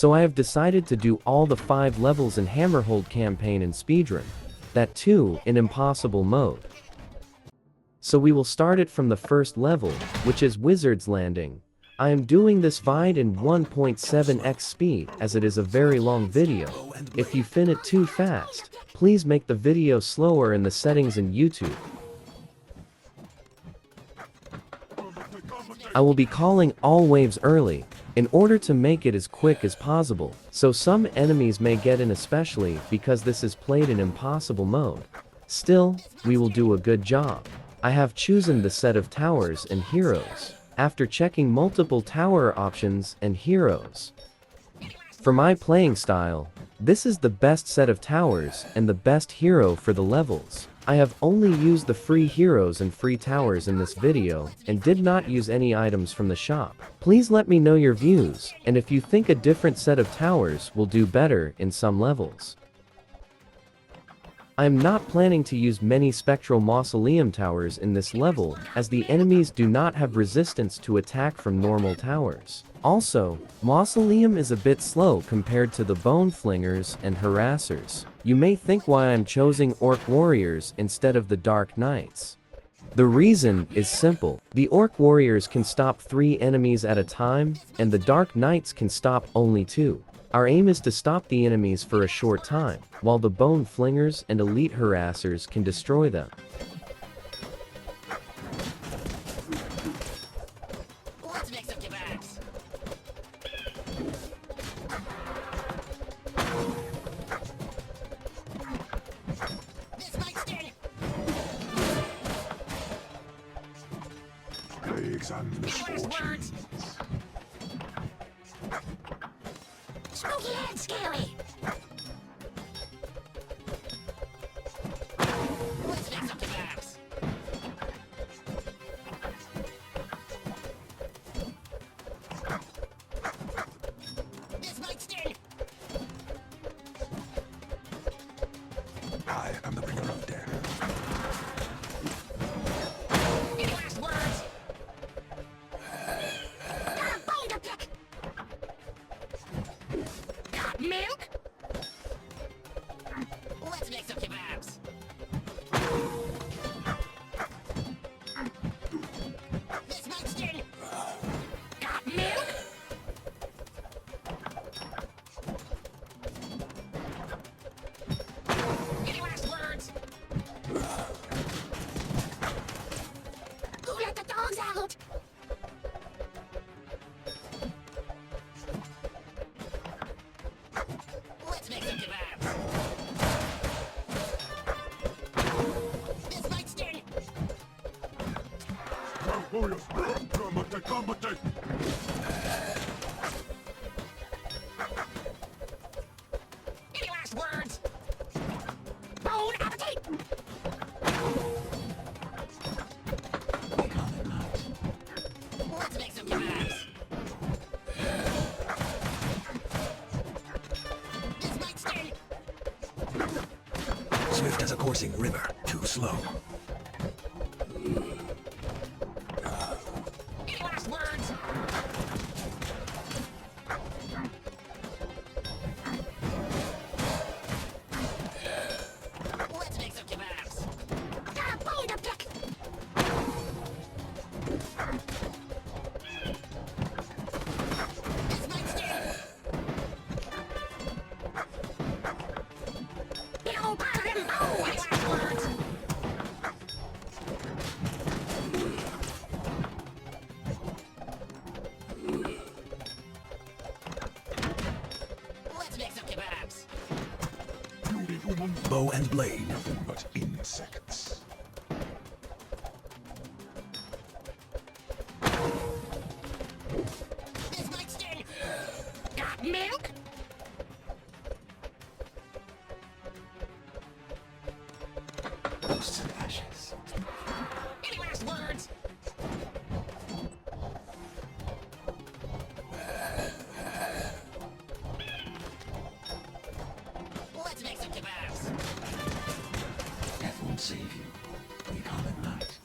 So I have decided to do all the 5 levels in HAMMERHOLD Campaign in speedrun. That too, in impossible mode. So we will start it from the first level, which is Wizard's Landing. I am doing this vid in 1.7x speed as it is a very long video. If you fin it too fast, please make the video slower in the settings in YouTube. I will be calling all waves early, in order to make it as quick as possible, so some enemies may get in, especially because this is played in impossible mode. Still, we will do a good job. I have chosen the set of towers and heroes, after checking multiple tower options and heroes. For my playing style, this is the best set of towers and the best hero for the levels. I have only used the free heroes and free towers in this video, and did not use any items from the shop. Please let me know your views, and if you think a different set of towers will do better in some levels. I am not planning to use many spectral mausoleum towers in this level, as the enemies do not have resistance to attack from normal towers. Also, mausoleum is a bit slow compared to the bone flingers and harassers. You may think why I'm choosing orc warriors instead of the dark knights. The reason is simple. The orc warriors can stop 3 enemies at a time, and the dark knights can stop only 2. Our aim is to stop the enemies for a short time, while the bone flingers and elite harassers can destroy them. Let's mix up your bags. This might sting. Plagues and misfortunes. Spooky and scary. Let's mix up your bags. This might sting. I am the bringer of death. Any last words? Got a bone to pick. Got milk? Let's mix up your babs. This might sting. Got milk? Any last words? Who let the dogs out? Let's mix up your babs. This might sting. Warriors, combat, combat. Any last words? Bone appetite! Let's make some kebabs. This might sting. Swift as a coursing river, too slow. Any last words? Let's make some kebabs. Got a bone to pick. This might sting. Big old pile of them bones. Any last words? Let's make some kebabs. Truly human. Bow and blade, nothing but insects. This might sting. Got milk? Ghosts and ashes. Any last words? Let's make some kebabs. Death won't save you. We come at night.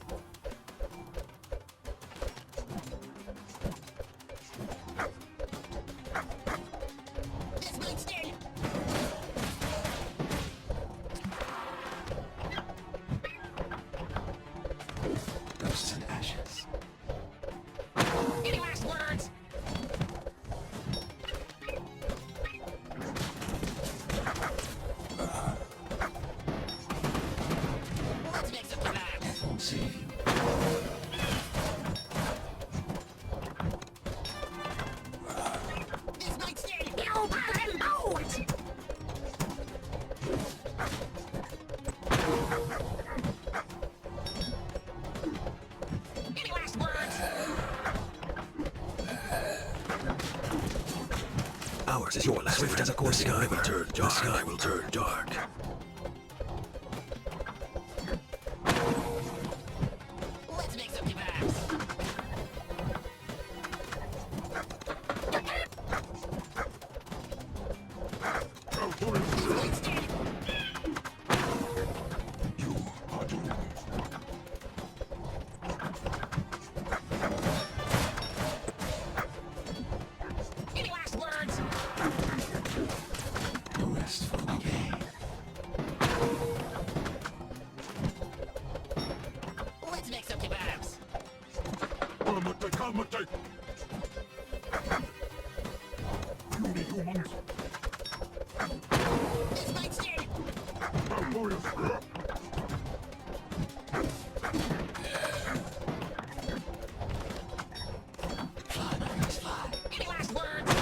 yours is your last swift as a coursing river. The sky will turn dark. Let's make some kebabs. You are doomed. Any last words? The rest for the game. Let's make some kebabs. Calmate. Puny humans. This might sting. Any last words?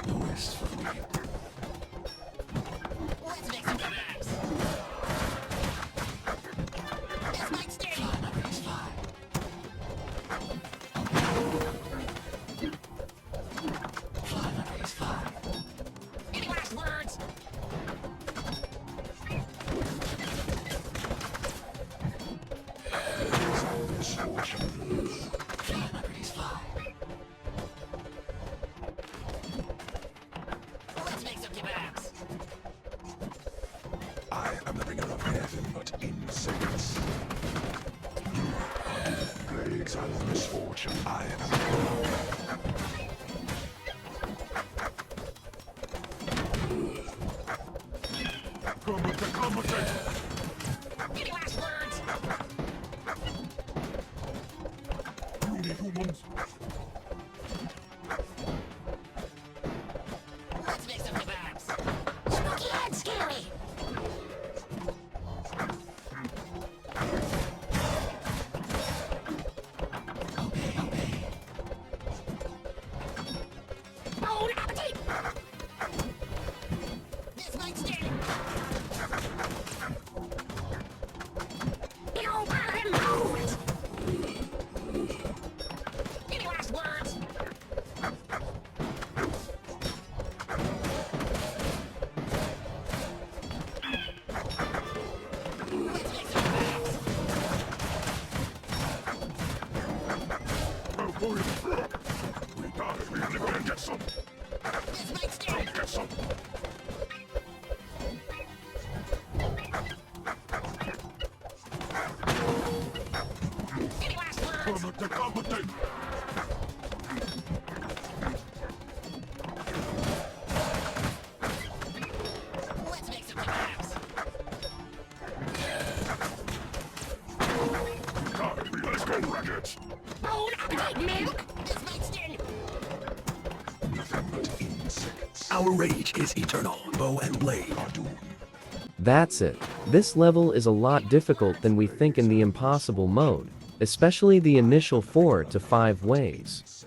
The rest for the game. Let's make some kebabs. This might sting. Any last words? Let's make some kebabs. I am the bringer of heaven, but insects. Plagues of misfortune. I am. Any last words? Puny humans. Let's make some kebabs. Spooky and scary. Bon appetit! This might sting. Big old pile of them bones. Any last words? Let's make some kebabs. We got it. We're gonna get some. This might sting. Get some. Any last words? Calmate. Let's make some kebabs. Got it. Let's go, rackets. Bon appetit, milk. This might sting. Nothing but insects. Our rage is eternal. Bow and blade are doomed. That's it. This level is a lot difficult than we think in the impossible mode, especially the initial 4 to 5 waves.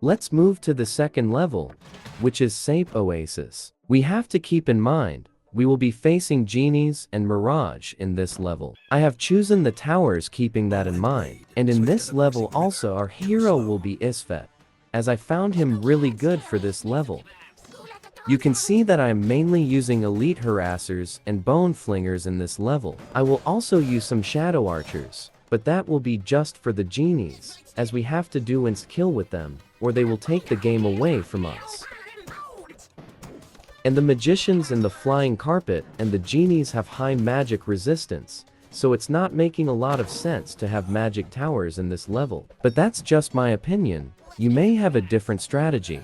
Let's move to the second level, which is Sape Oasis. We have to keep in mind, we will be facing genies and Mirage in this level. I have chosen the towers keeping that in mind, and in this level also our hero will be Isfet, as I found him really good for this level. You can see that I am mainly using elite harassers and bone flingers in this level. I will also use some shadow archers, but that will be just for the genies, as we have to do insta kill with them, or they will take the game away from us. And the magicians and the flying carpet and the genies have high magic resistance, so it's not making a lot of sense to have magic towers in this level. But that's just my opinion, you may have a different strategy.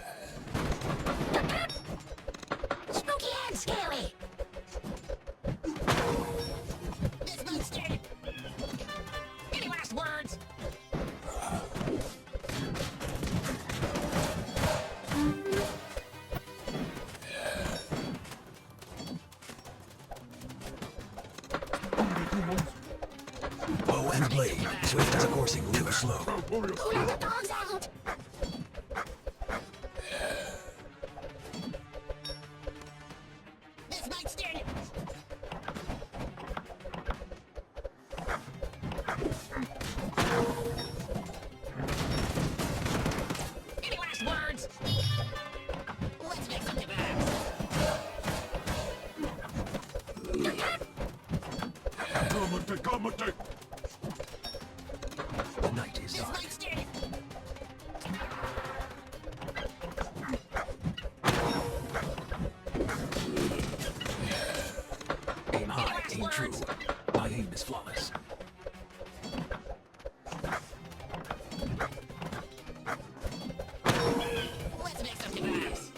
Spooky and scary. This might sting. Any last words? Bow and blade, swift as a coursing river, slow. Who let the dogs out? This might sting. true. My aim is flawless. Let's make some kebabs.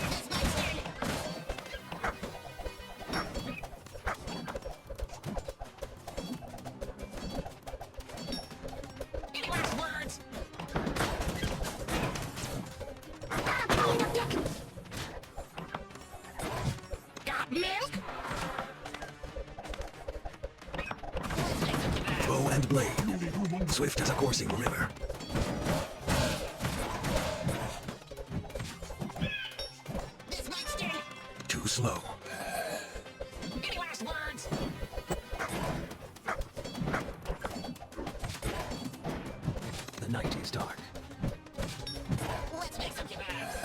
This might sting. Any last words? Got a pound of dick. Got milk? Let's make some kebabs. Bow and blade. Swift as a coursing river. This might sting. Too slow. Any last words? The night is dark. Let's make some kebabs.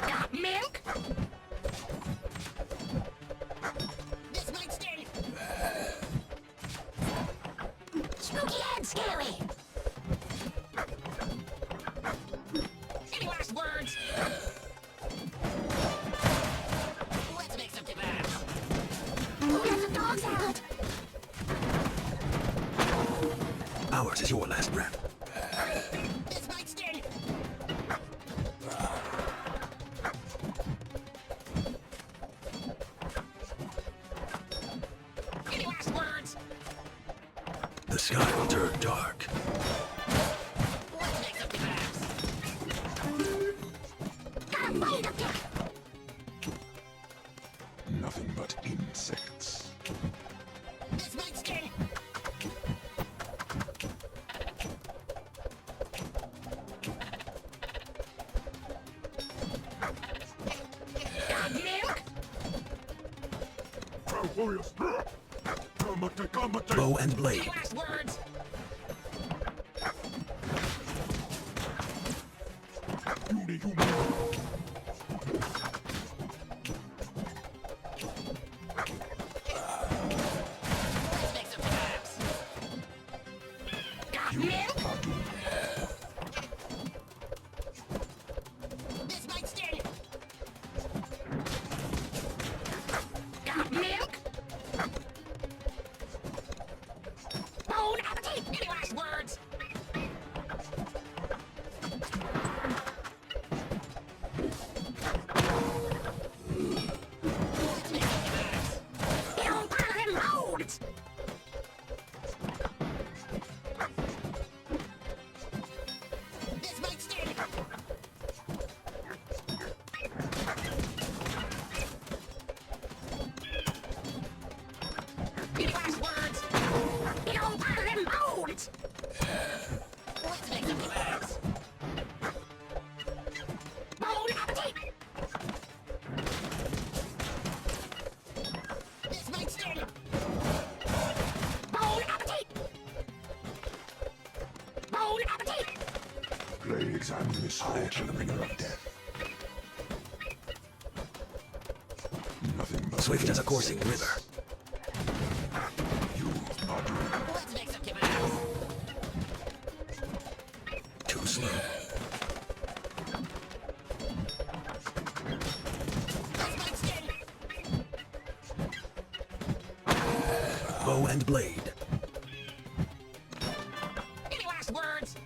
Got milk? This might sting. Spooky and scary. Any last words? Let's make some kebabs. Who got the dogs out? Ours is your last breath. This might sting. Any last words? The sky will turn dark. Let's make some kebabs. Got a pound of dick. Nothing but insects. This might sting. Got milk? Bow and blade. Any last words? Let's make some kebabs. Got milk? This might sting. Got milk? Bon appetit! Any last words? Let's make some kebabs. Get on part of them roads! This might sting. Any last words? Get on part of them roads! Let's make some kebabs. Bon appetit! This might sting. Bon appetit! Bon appetit! Play examine this hole to the bringer of death. Nothing but swift as a coursing river. You are doomed. Let's make some kebabs. Too slow. This might sting. Bow and blade. Any last words?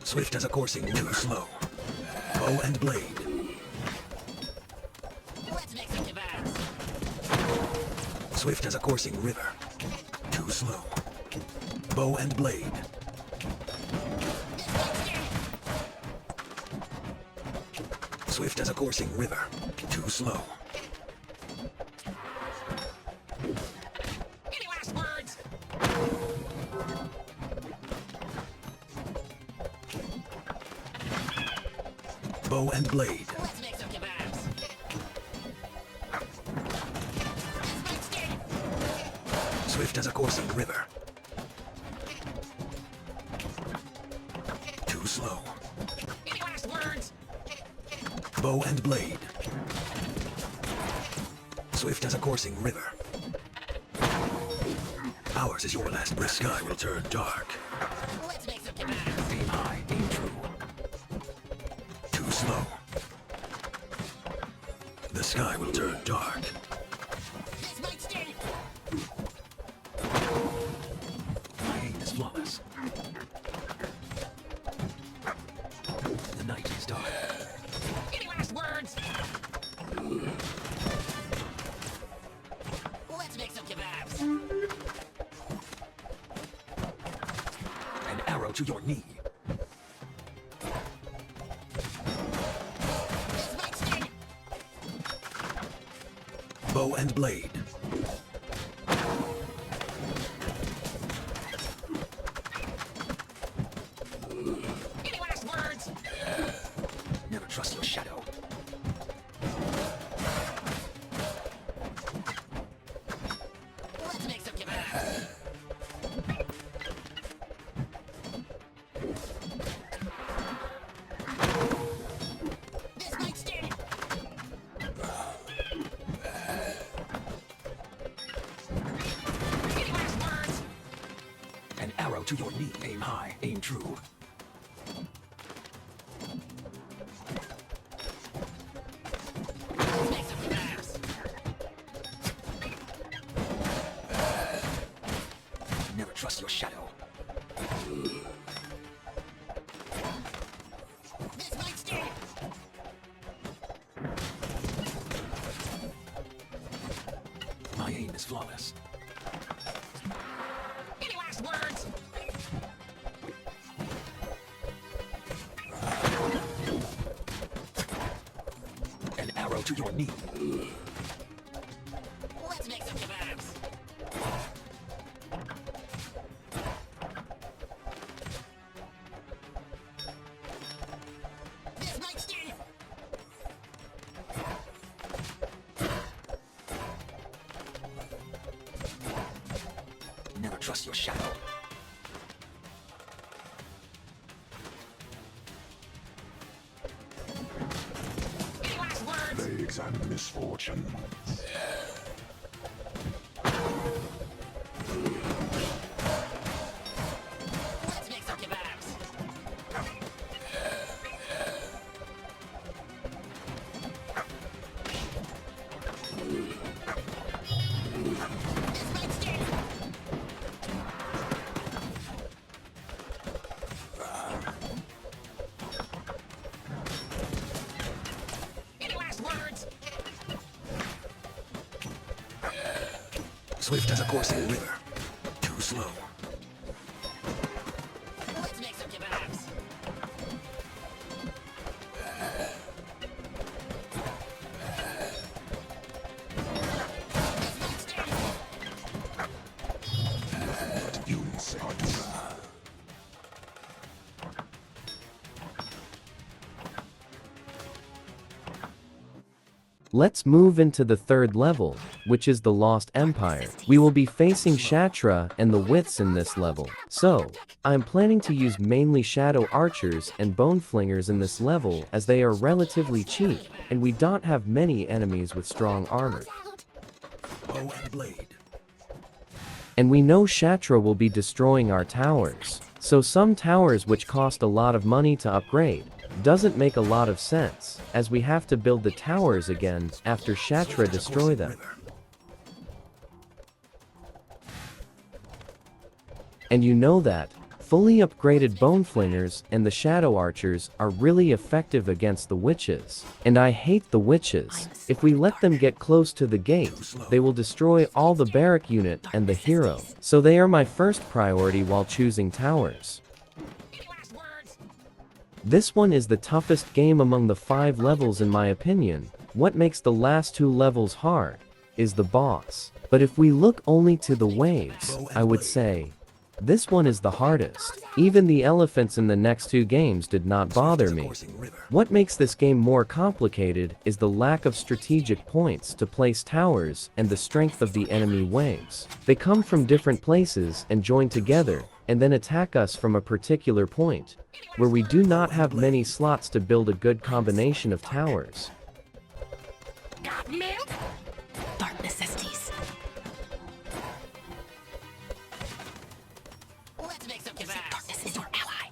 Swift as a coursing river. Too slow. Bow and blade. Let's make some kebabs. Swift as a coursing river. Too slow. Bow and blade. This might sting. Swift as a coursing river. Too slow. Any last words? Bow and blade. Let's make some kebabs. This might sting. Swift as a coursing river. Too slow. Any last words? Bow and blade. Swift as a coursing river. Ours is your last breath. The sky will turn dark. Let's make some kebabs. Aim high, aim true. Too slow. sky will turn dark. This might sting. My aim is flawless. The night is dark. Any last words? Let's make some kebabs. An arrow to your knee. This might sting. Bow and blade. Any last words? Never trust your shadow. Let's make some kebabs. This might sting. Any last words? An arrow to your knee. Aim high, aim true. Let's make some kebabs. Never trust your shadow. This might sting. My aim is flawless. Any last words? An arrow to your knee. Let's make some kebabs. This might sting. Never trust your shadow. Any last words? Plagues and misfortune. Let's make some kebabs. This might sting. Any last words? Swift as a coursing river. Too slow. Let's make some kebabs. This might sting. Insects. Let's move into the third level, which is the Lost Empire. We will be facing Shatra and the Withs in this level. So, I'm planning to use mainly Shadow Archers and Bone Flingers in this level as they are relatively cheap, and we don't have many enemies with strong armor. Bow and blade. And we know Shatra will be destroying our towers. So some towers which cost a lot of money to upgrade doesn't make a lot of sense, as we have to build the towers again after Shatra destroy them. And you know that fully upgraded Bone Flingers and the Shadow Archers are really effective against the witches. And I hate the witches. If we let them get close to the gate, they will destroy all the barrack unit and the hero. So they are my first priority while choosing towers. Any last words? This one is the toughest game among the 5 levels in my opinion. What makes the last 2 levels hard is the boss. But if we look only to the waves, I would say this one is the hardest. Even the elephants in the next 2 games did not bother me. What makes this game more complicated is the lack of strategic points to place towers and the strength of the enemy waves. They come from different places and join together, and then attack us from a particular point, where we do not have many slots to build a good combination of towers. Got milk? Dark necessities. Let's make some kebabs. Darkness is your ally.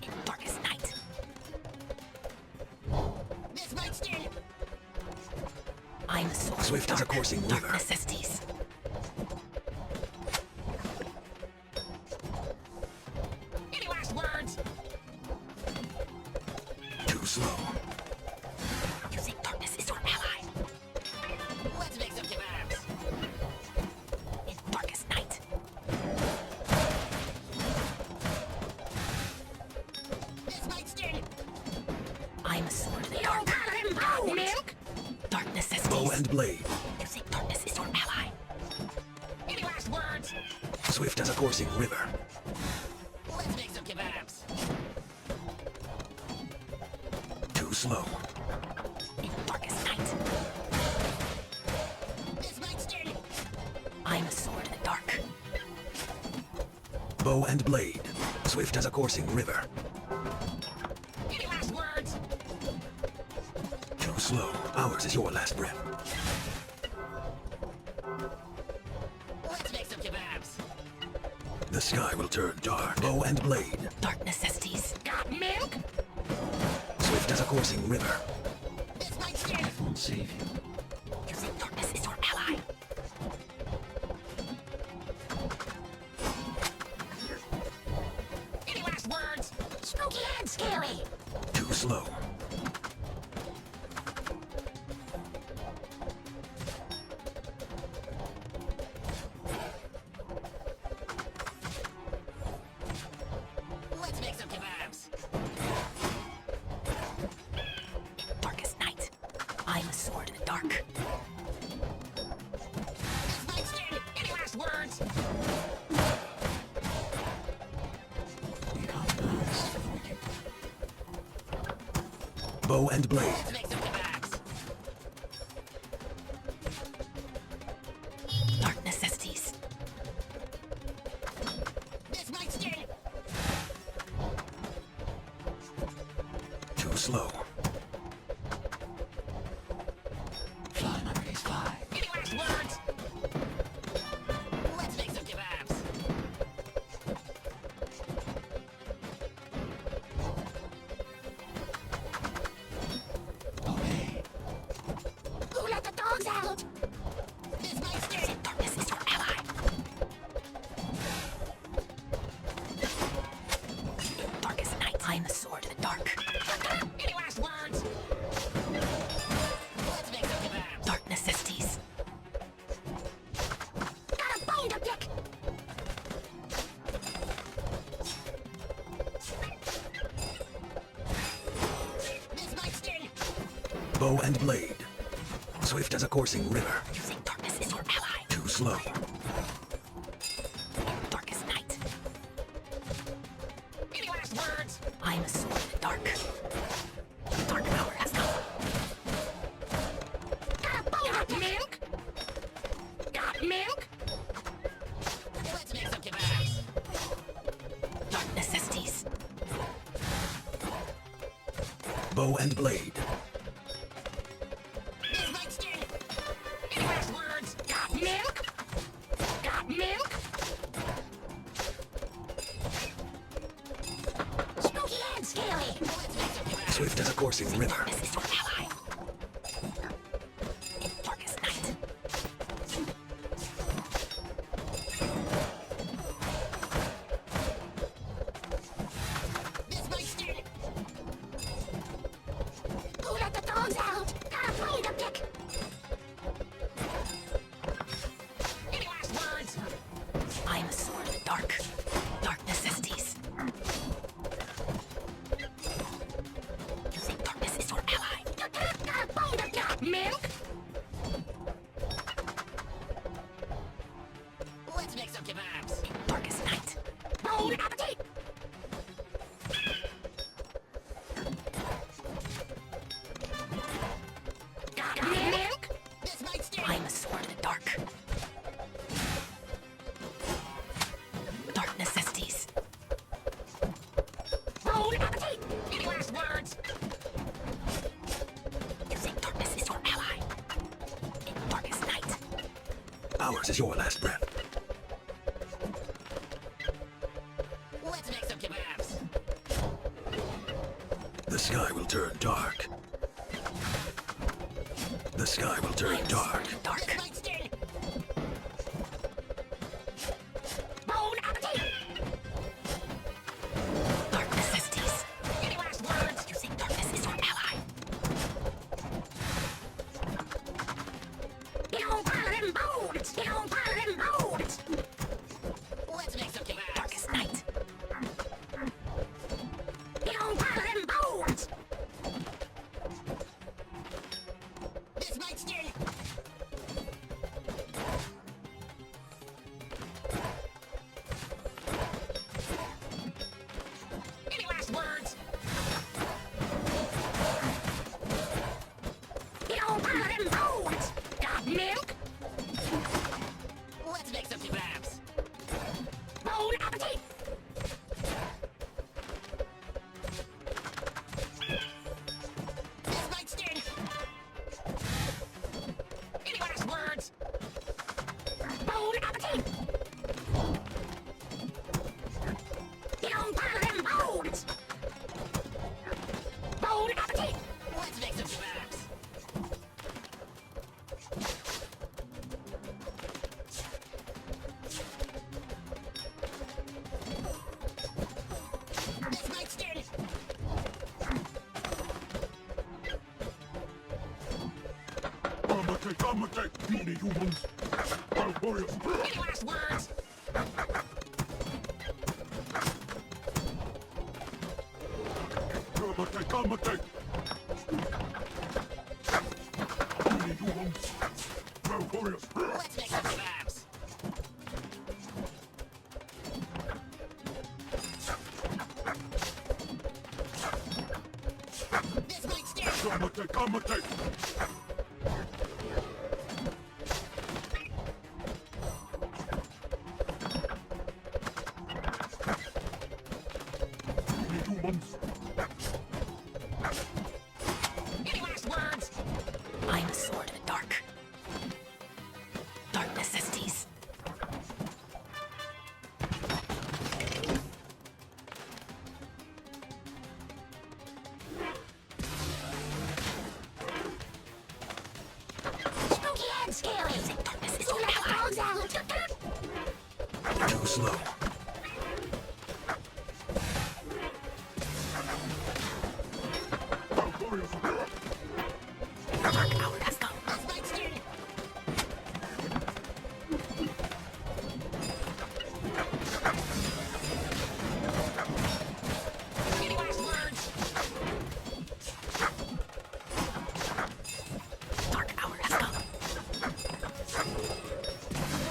In darkest night, might still. I'm a sword. Swift as a coursing Dark river. necessities. Any last words? Too slow. You think darkness is your ally? Let's make some kebabs. In darkest night. This might still. I'm a sword in the You dark. got him bound. Milk? Dark necessities. Bow and blade. You think darkness is your ally? Any last words? Swift as a coursing river. Let's make some kebabs. Too slow. In darkest night. This might still. I'm a sword in the dark. Bow and blade. Swift as a coursing river. Any last words? Too slow. Ours is your last breath. Let's make some kebabs. The sky will turn dark. Bow and blade. Dark necessities. Got milk? Swift as a coursing river. This might still. Won't save you. You think darkness is your ally? Any last words? Spooky and scary. Too slow. Let's make some kebabs. In darkest night. I'm a sword in the dark. This might still. Any last words? Bow and blade. Let's make some kebabs. Dark necessities. This might still. Too slow. Fly, my pretties, fly. Any last words? Let's make some kebabs. Who let the dogs out? This might still. Darkness is your ally. In darkest night. I'm a sword in the dark. Any last words? Let's make some kebabs. Dark necessities. Got a bone to pick. This might still. Bow and blade. Swift as a coursing river. You think darkness is your ally? Too slow. In darkest night. Any last words? I'm a sword in the dark. The dark hour has come. Got a bone. Got milk? Got milk? Let's make some kebabs. Dark necessities. Bow and blade. This might still. Any last words? Got milk? Got milk? Spooky and scary. Let's make some kebabs. Swift as a coursing river. Darkness is your ally. In darkest night. This might still. Who let the dogs out? Got a bone to pick. Any last words? I'm a sword in the dark. Dark necessities. You think darkness is your ally? Got a bone to pick. Milk? Let's make some kebabs. In darkest night. Bon appetit! Got milk? This might still. I'm a sword in the dark. Dark necessities. Bon appetit! Any last words? You think darkness is your ally? In darkest night. Ours is your last breath. Let's make some kebabs. The sky will turn dark. The sky will turn dark. Dark. Might sting. Bone appetite. Dark necessities. Any last words? You think darkness is your ally? Get on pile of them bones. Get on pile of them bones. Let's make some kebabs. Darkest night. Get on pile of them bones. This might sting. Any last words? Get on pile of them bones. Got milk? Let's make some kebabs. Bone appetite. This might sting. Any last words? Bone appetite. Get on pile of them bones. Bone appetite. Let's make some kebabs. This might sting. I'ma take many humans. I'll warriors. Any last words? I'ma take many humans. I'll warriors. Let's make some kebabs. This might sting. I'ma take. Many humans. Any last words? I'm a sword in the dark. Dark necessities. Spooky and scary. Darkness is Who your let the ally. dogs out? Too slow. I'll warriors. Dark hour has come. This might sting. Any last words? Dark hour has come.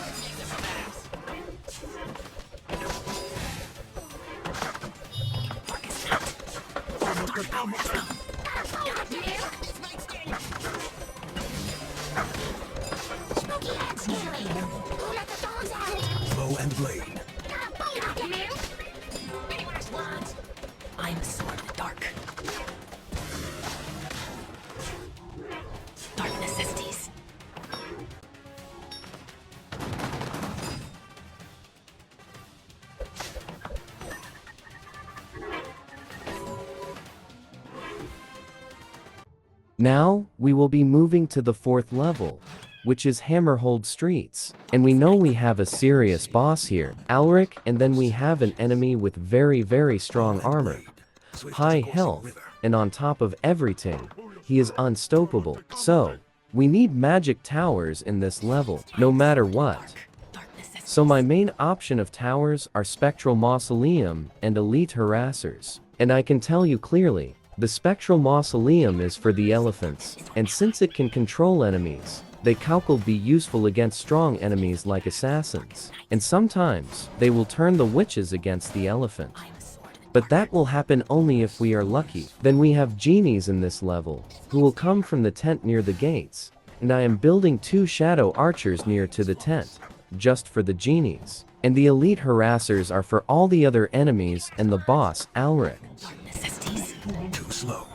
Let's make some kebabs. Darkest night. Dark hour has come. Got milk? This might sting. Spooky and scary. Who let the dogs out? Bow and blade. Got milk? Any last words? I'm a sword in the dark. Dark necessities. Now, we will be moving to the 4th level, which is Hammerhold Streets. And we know we have a serious boss here, Alric, and then we have an enemy with very strong armor, Swift high as a coursing health, river. and on top of everything, he is unstoppable. So, we need magic towers in this level, no matter what. Dark necessities. So my main option of towers are Spectral Mausoleum and Elite Harassers. And I can tell you clearly, the Spectral Mausoleum is for the elephants, and since it can control enemies, they will be useful against strong enemies like assassins. And sometimes, they will turn the witches against the elephant. I'm a sword in the But that will happen only if we are lucky. Then we have genies in this level, who will come from the tent near the gates, and I am building 2 shadow archers near to the tent, just for the genies. And the elite harassers are for all the other enemies and the boss, Alric. dark necessities. Too slow.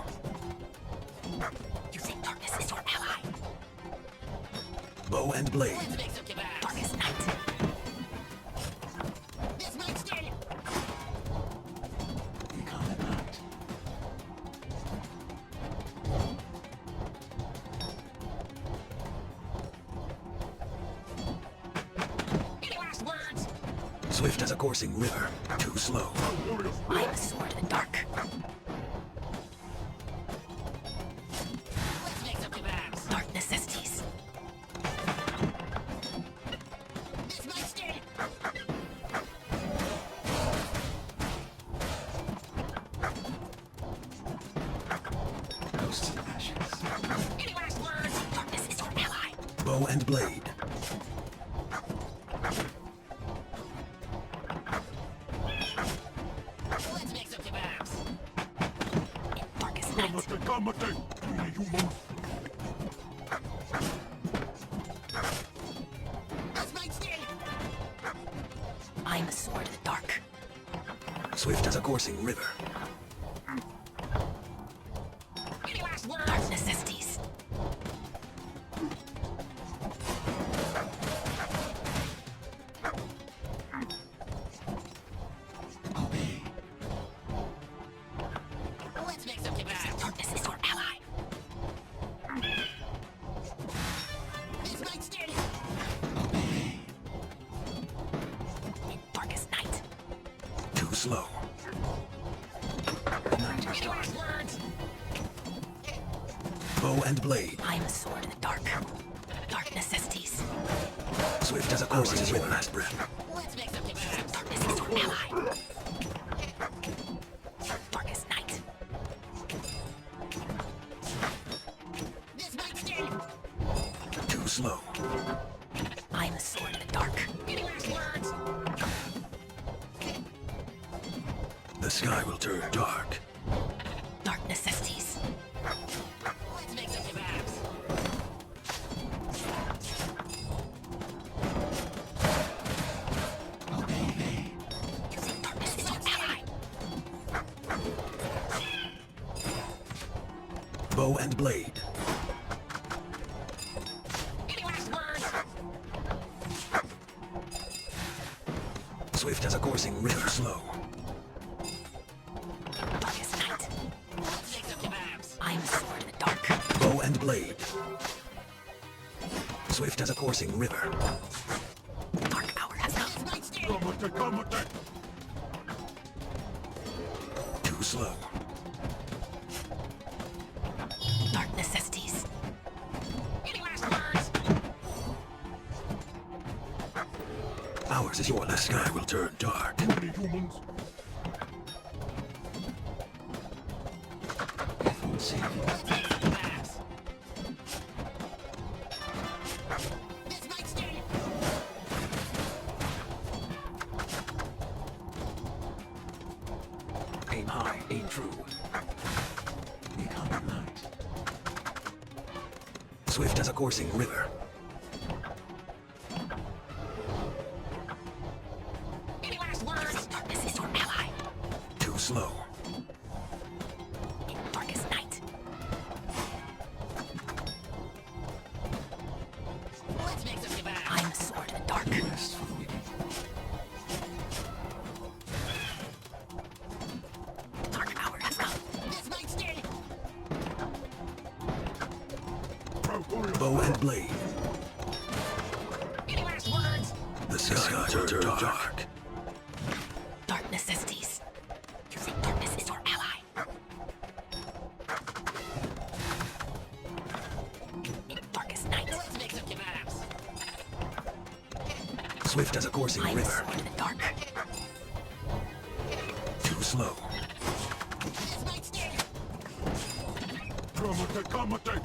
You think darkness is your ally? Bow and blade. Let's make some kebabs. Darkest night. This might sting. Swift as a coursing river. Too slow. I am a sword in the dark. Let's make some kebabs. Dark necessities. This might sting. Ghosts and ashes. Any last words? Darkness is your ally. Bow and blade. Let's make some kebabs. In darkest night. Kamate, Three humans. This might sting. I am a sword in the dark. Swift as a coursing river. Any last words? Dark necessities. Let's make some kebabs. Darkness is your ally. This might sting. In darkest night. Too slow. The night is Any dark. last words? Bow and blade. I am a sword in the dark. Dark necessities. Swift as a coursing river. Last breath. Let's make some kebabs. Darkness is your ally. Darkest night. This might sting. Too slow. I am a sword in the dark. Any last words? The sky will turn dark. Dark necessities. Let's make some kebabs. Darkness is your ally. Bow and blade. Any last words? Swift as a coursing river. Slow. Darkest night. Let's make some kebabs. I am a sword in the dark. Bow and blade. Swift as a coursing river. Dark hour has come. This might sting. Kamate. Too slow. Dark necessities. Any last words? Ours is your last. The sky will turn dark. Three humans. Let's make some kebabs. This might sting. Aim high, aim true. Become night. Swift as a coursing river. Any last words? Darkness is your ally. Too slow. In darkest night. Let's make some kebabs. I am a sword in the dark. Rest for the wicked. Dark hour has come. This might sting. Bow and blade. Any last words? The sky will turn dark. Dark necessities. Using darkness is your ally. In darkest night. Let's make some kebabs. Swift as a coursing I am a river. sword in the dark. Too slow. This might sting. Kamate.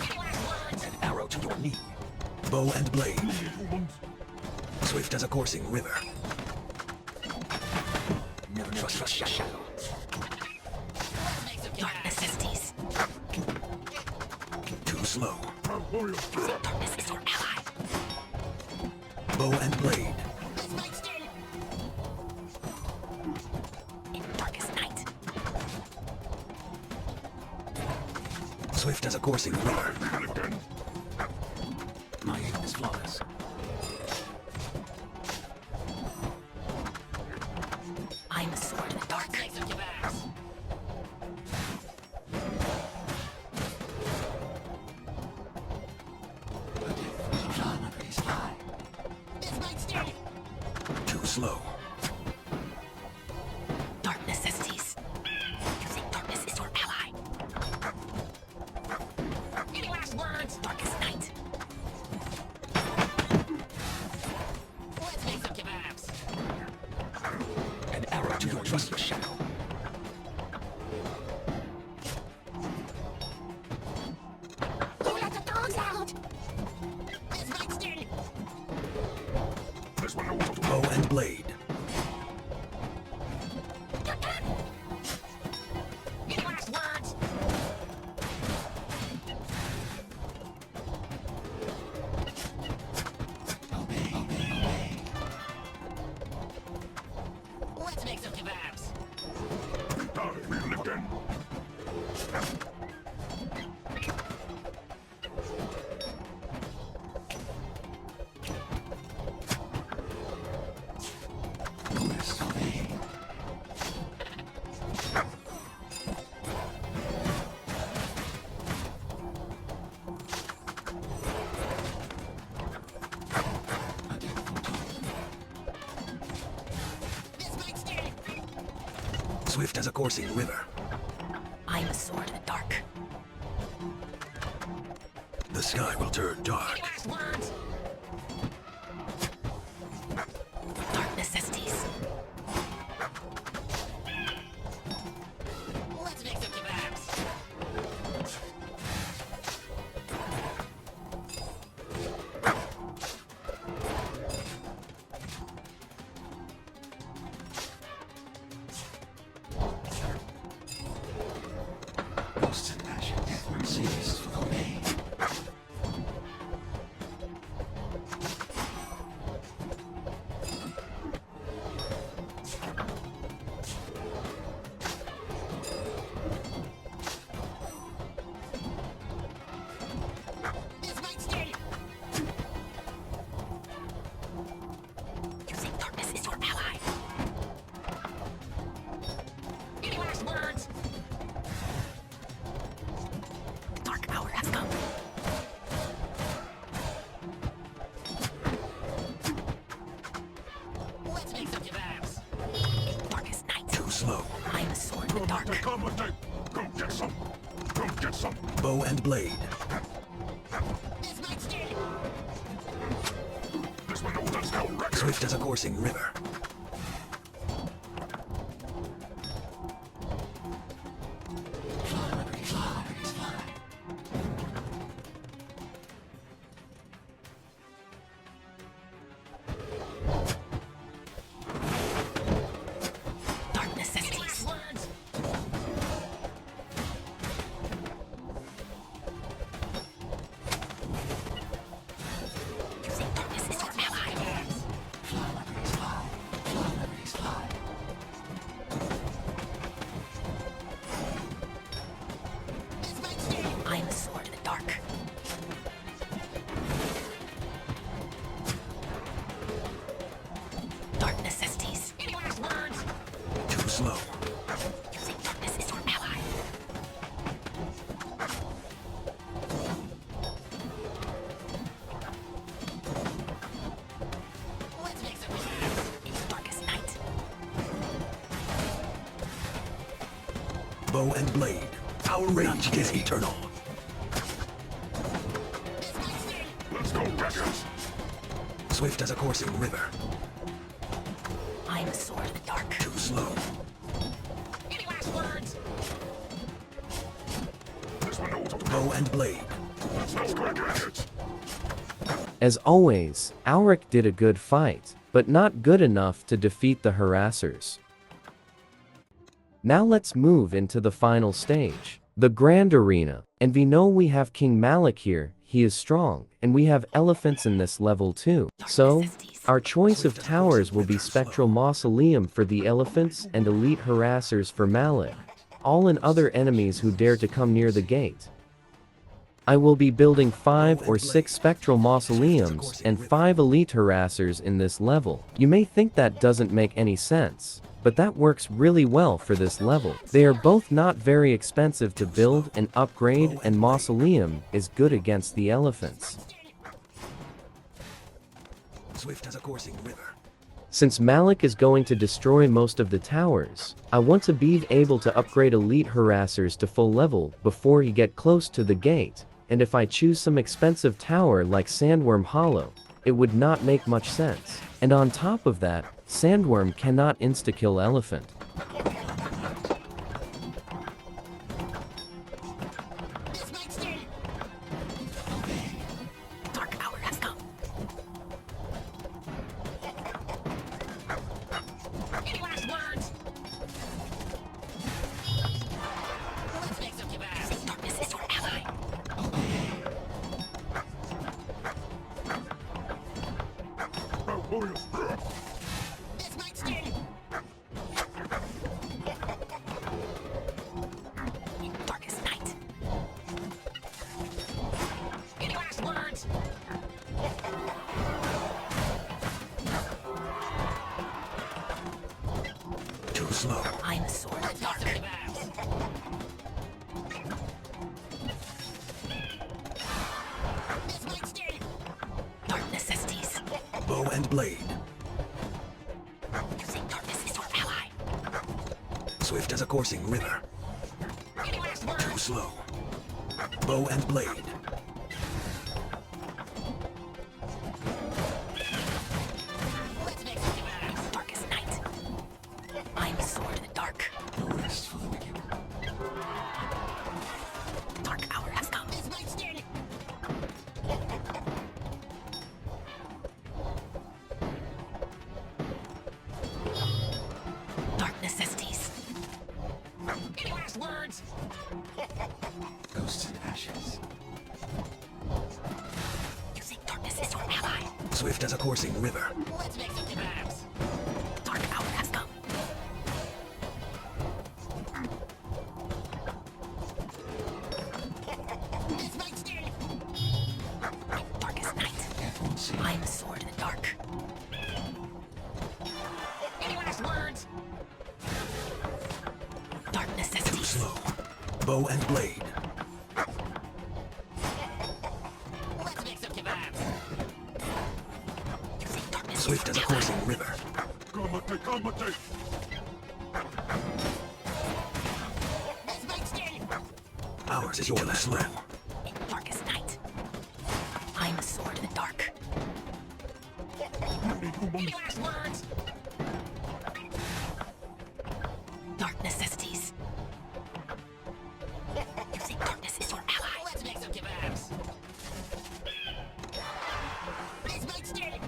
Any last words? An arrow to your knee. Bow and blade. Three humans. Swift as a coursing river. Never trust a shadow. Let's make some Dark kebabs. necessities. Too slow. Darkness is your ally. Bow and blade. This might sting. In darkest night. Swift as a coursing river. My aim is flawless. I am a sword in the dark. Let's make some kebabs. slow. Dark necessities. Using darkness is your ally. Any last words? Darkest night. Let's make some kebabs. An arrow to your trusted shadow. Who let the dogs out? This might sting. This one knows how to Bow and blade. Any last words? Let's make some kebabs. die. We live again. This might sting. Swift as a coursing river. I am a sword in the dark. The sky will turn dark. Any last words? Dark necessities. Let's make some kebabs. This might sting. Using darkness is your ally. Any last words? The dark hour has come. Let's make some kebabs. Darkest night. Too slow. I am a sword in the dark. Come with me. Go get some. Go get some. Bow and blade. This might sting. This one knows that's hell record. Swift as a coursing river. Dark necessities. Words. Using darkness is your ally. This might sting. I am a sword in the dark. Dark necessities. Any last words? Too slow. Using darkness is your ally. Let's make some kebabs. It's darkest night. Bow and blade. Our rage is eternal. This might sting. Let's go, Wreckers. Swift as a coursing river. I am a sword in the dark. Too slow. Any last words? This one knows how to Bow and blade. Let's go, Wreckers. As always, Auric did a good fight, but not good enough to defeat the harassers. Now let's move into the final stage, the Grand Arena, and we know we have King Malik here, he is strong, and we have elephants in this level too. So, our choice of towers will be Spectral Mausoleum for the elephants and Elite Harassers for Malik, all and other enemies who dare to come near the gate. I will be building 5 or 6 Spectral Mausoleums and 5 Elite Harassers in this level. You may think that doesn't make any sense, but that works really well for this level. They are both not very expensive to build and upgrade, and Mausoleum is good against the elephants. Swift as a coursing river. Since Malik is going to destroy most of the towers, I want to be able to upgrade elite harassers to full level before he get close to the gate, and if I choose some expensive tower like Sandworm Hollow, it would not make much sense. And on top of that, Sandworm cannot insta-kill Elephant. This might sting. Dark hour has come. Any last words? Let's make some kebabs. Darkness is your ally. This might sting. Darkest night. Any last words? Too slow. I'm a sword of the dark. Kebabs. This might sting. Dark necessities. Bow and blade. Using darkness is your ally. Swift as a coursing river. Any last Too words? slow. Bow and blade. Let's make some kebabs. Darkest night. I'm a sword of the dark. No rest for the wicked. Dark hour has come. This might sting. Dark necessities. Any last words? Ghosts and ashes. Using darkness is your ally. Swift as a coursing river. Let's make some kebabs. Dark hour has come. This might sting. Darkest night. I'm a sword of the dark. Any last words? Dark Too necessities. slow. Bow and blade. Let's make some kebabs. Using darkness Swift is as a your ally. coursing river. This might sting. Ours is your last slow. In darkest night. I'm a sword of the dark. Any last words? Dark necessities. Using darkness is your ally. Let's make some kebabs. This might sting.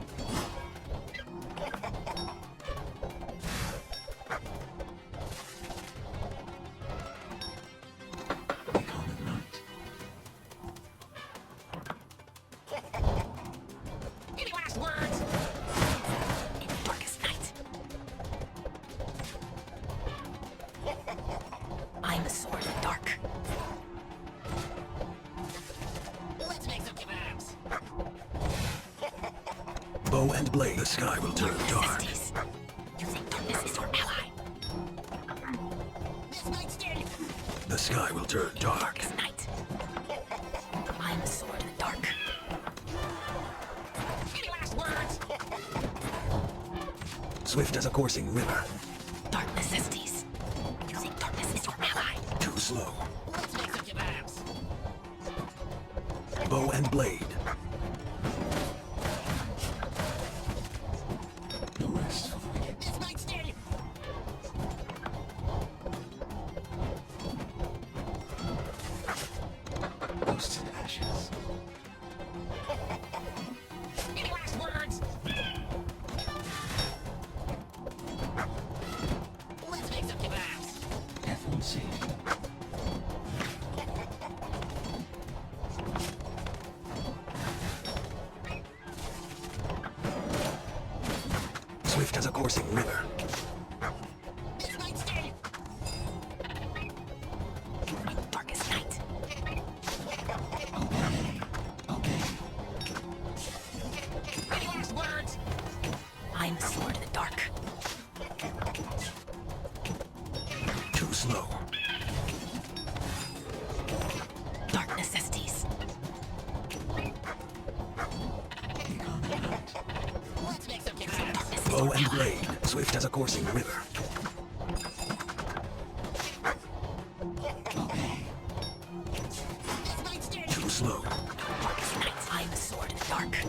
Any last words? In darkest night. I'm a sword of the dark. Let's make some kebabs. Bow and blade. The sky will turn dark. Necessities. Using darkness is your ally. This might sting. The sky will turn dark. Darkest night. I'm a sword of the dark. Any last words? Swift as a coursing river. Dark necessities. Using darkness is your ally. Too slow. Let's make some kebabs. Bow and blade. No rest for the wicked. This might sting. Ghosts and ashes. Any last words? Let's make some kebabs. Death won't save you. Swift as a coursing river. This might sting. Darkest night. Any last words? I'm a sword of the dark. Too slow. Dark necessities. Let's make some kebabs. Darkness is Bow our and ally. blade, swift as a coursing river. This might sting. Too slow. Darkness unites. I am a sword in the dark.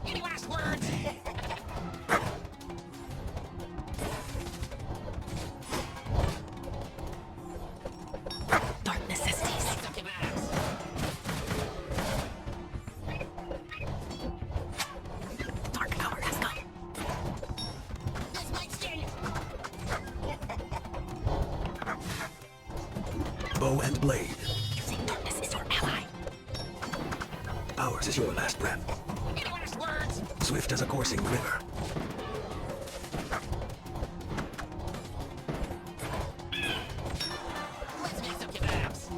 Any last words? Dark necessities. Some kebabs. Dark hour has come. This might sting. Bow and blade. Using darkness is your ally. Ours is your last breath. Any last words? Swift as a coursing river. Let's make some kebabs.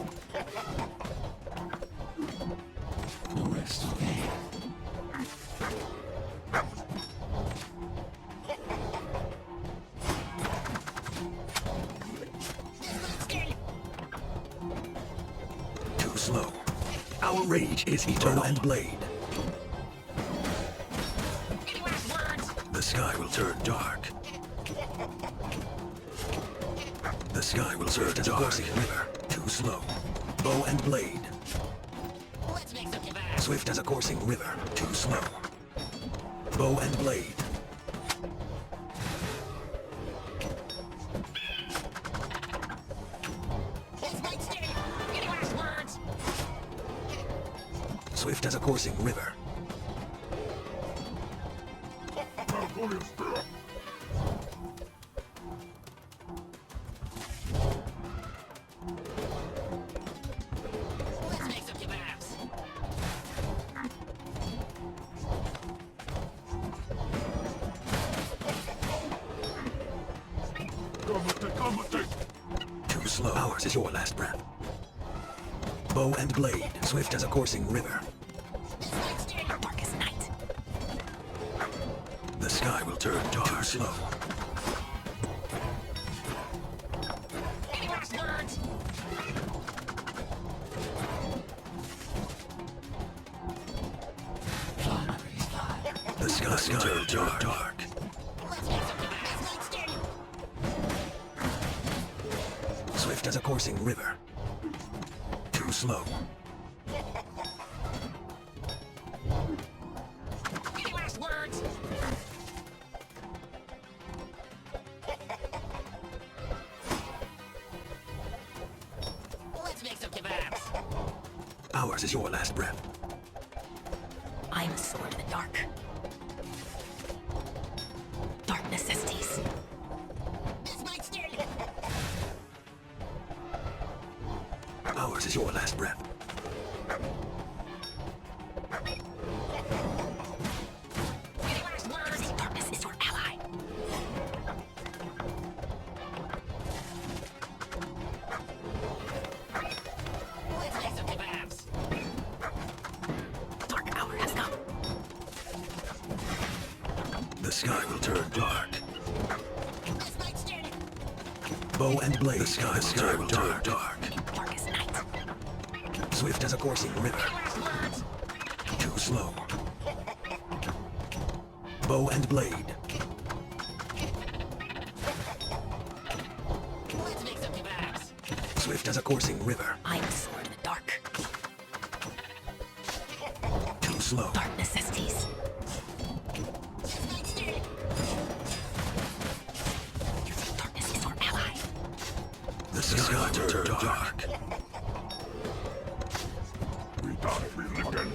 Sting. Too slow. Our rage is eternal. Bow and blade. Any last words? The sky will turn dark. The sky will turn as a coursing river. Too slow. Bow and blade. Let's make some kebabs. Swift as a coursing river. Too slow. Bow and blade. This might sting. Any last words? Swift as a coursing river. Malvolio spear. Let's make some kebabs. Combate. Too slow. Ours is your last breath. Bow and blade. Swift as a coursing river. This might sting. Darkest night. The sky will turn dark. Too slow. Any last words? The sky will turn dark. Let's make some kebabs. This might sting. Swift as a coursing river. Too slow. Any last words? Let's make some kebabs. Ours is your last breath. I am a sword in the dark. Dark necessities. This might sting. Ours is your last breath. Any last words? Using darkness is your ally. Let's make some kebabs. Dark hour has come. The sky will turn dark. This might sting. Bow and blade. The sky will turn dark. Darkest night. Swift as a coursing river. Any last words? Too slow. Bow and blade. Let's make some kebabs. Swift as a coursing river. I am a sword in the dark. Too slow. Dark necessities. This might sting. Using darkness is your ally. The sky will turn dark. We die, we live again.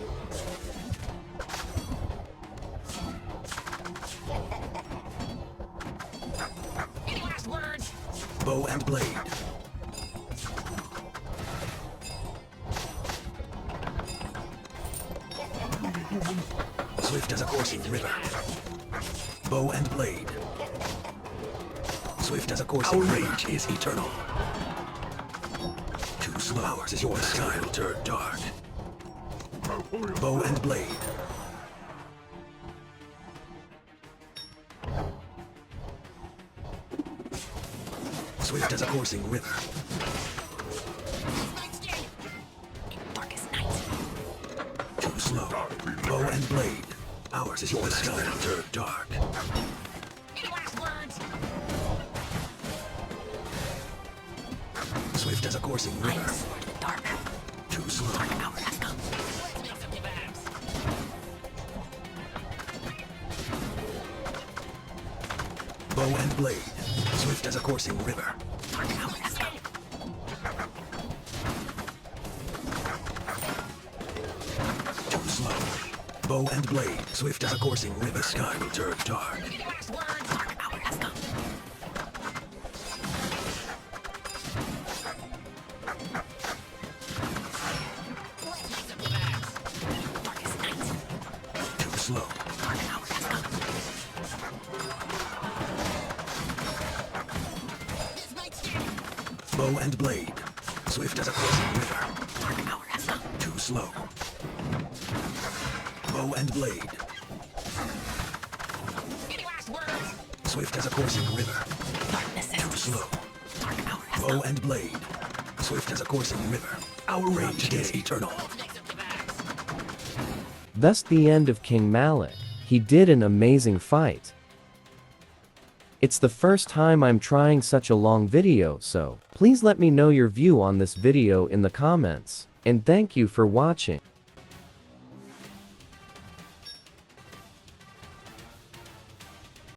Any last words? Bow and blade. Swift as a coursing river. Bow and blade. Swift as a coursing river. Our rage is eternal. Too slow. Ours is yours. The sky will turn dark. Malvolio Bow and blade. Swift as a coursing river. This might and blade. Ours is your sky turned dark. Any last words? Swift as a coursing I am river. sword in the dark. Too slow. Dark hour has come. Let's make some kebabs. Bow and blade. Swift as a coursing river. Dark hour has come. Too slow. Bow and blade. Swift as a coursing river. The sky will turn dark. Any last words? Dark hour has come. Let's make some kebabs. Darkest night. Too slow. Dark hour has come. This night's game. Bow and blade. Swift as a coursing river. Dark hour has come. Too slow. Bow and blade. Any last words? Swift as a coursing river. Dark Too necessities. slow. Dark hour has Bow come. and blade. Swift as a coursing river. Our rage is eternal. Let's make some kebabs. Thus the end of King Malik. He did an amazing fight. It's the first time I'm trying such a long video, so please let me know your view on this video in the comments. And thank you for watching.